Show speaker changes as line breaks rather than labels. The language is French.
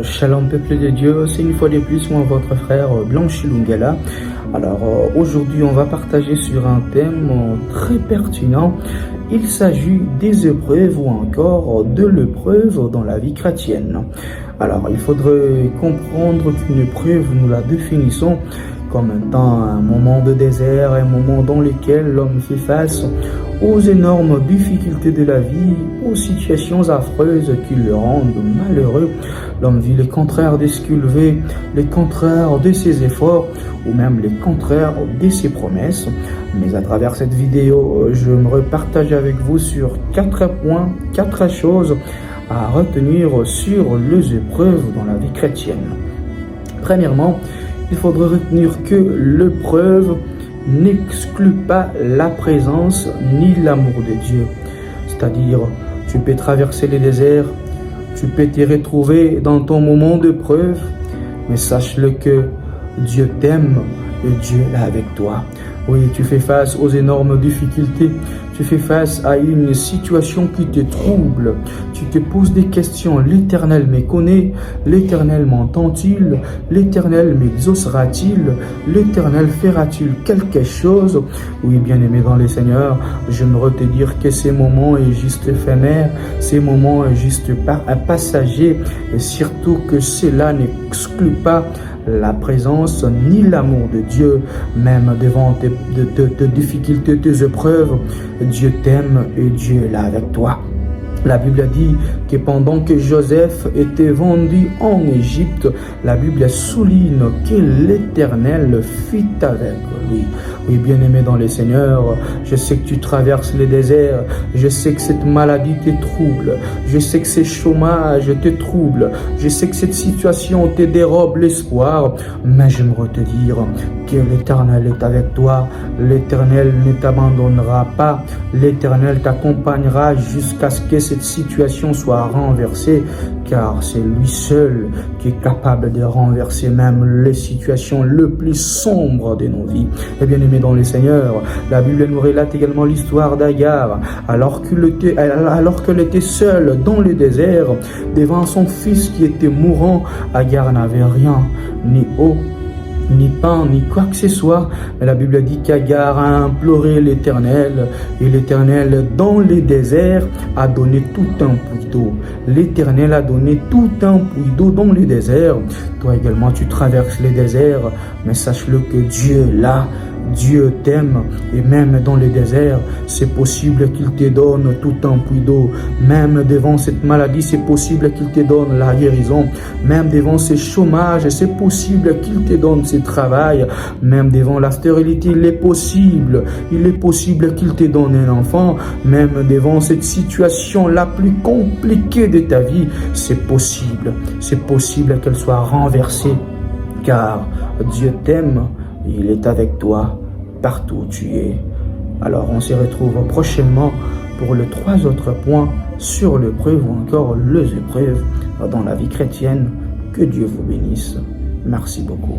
Shalom peuple de Dieu, c'est une fois de plus moi votre frère Blanchi Lungala. Alors aujourd'hui on va partager sur un thème très pertinent. Il s'agit des épreuves ou encore de l'épreuve dans la vie chrétienne. Alors il faudrait comprendre qu'une épreuve, nous la définissons comme étant un moment de désert, un moment dans lequel l'homme fait face aux énormes difficultés de la vie, aux situations affreuses qui le rendent malheureux. L'homme vit le contraire de ce qu'il veut, le contraire de ses efforts, ou même le contraire de ses promesses. Mais à travers cette vidéo, je me partage avec vous sur 4 points, 4 choses à retenir sur les épreuves dans la vie chrétienne. Premièrement, il faudrait retenir que l'épreuve n'exclut pas la présence ni l'amour de Dieu. C'est-à-dire, tu peux traverser les déserts, tu peux te retrouver dans ton moment d'épreuve, mais sache-le que Dieu t'aime et Dieu est là avec toi. Oui, tu fais face aux énormes difficultés, tu fais face à une situation qui te trouble, tu te poses des questions, l'Éternel me connaît, l'Éternel m'entend-il, l'Éternel m'exaucera-t-il, l'Éternel fera-t-il quelque chose? Oui, bien-aimé dans le Seigneur, j'aimerais te dire que ces moments est juste éphémère, ces moments est juste passager, et surtout que cela n'exclut pas la présence ni l'amour de Dieu, même devant tes difficultés, tes épreuves, Dieu t'aime et Dieu est là avec toi. La Bible dit que pendant que Joseph était vendu en Égypte, la Bible souligne que l'Éternel fut avec lui. Oui, bien-aimé dans le Seigneur, je sais que tu traverses les déserts, je sais que cette maladie te trouble, je sais que ce chômage te trouble, je sais que cette situation te dérobe l'espoir, mais j'aimerais te dire que l'Éternel est avec toi, l'Éternel ne t'abandonnera pas, l'Éternel t'accompagnera jusqu'à ce que cette situation soit renversée, car c'est lui seul qui est capable de renverser même les situations les plus sombres de nos vies. Et bien aimé dans le Seigneur, la Bible nous relate également l'histoire d'Agar, alors qu'elle était seule dans le désert, devant son fils qui était mourant. Agar n'avait rien, ni eau, ni pain, ni quoi que ce soit. Mais la Bible dit qu'Agar a imploré l'Éternel, et l'Éternel, dans les déserts, a donné tout un puits d'eau. L'Éternel a donné tout un puits d'eau dans les déserts. Toi également, tu traverses les déserts, mais sache-le que Dieu est là. Dieu t'aime, et même dans le désert, c'est possible qu'il te donne tout un puits d'eau. Même devant cette maladie, c'est possible qu'il te donne la guérison. Même devant ce chômage, c'est possible qu'il te donne ce travail. Même devant la stérilité, il est possible qu'il te donne un enfant. Même devant cette situation la plus compliquée de ta vie, c'est possible qu'elle soit renversée, car Dieu t'aime. Il est avec toi partout où tu es. Alors on se retrouve prochainement pour les 3 autres points sur l'épreuve ou encore les épreuves dans la vie chrétienne. Que Dieu vous bénisse. Merci beaucoup.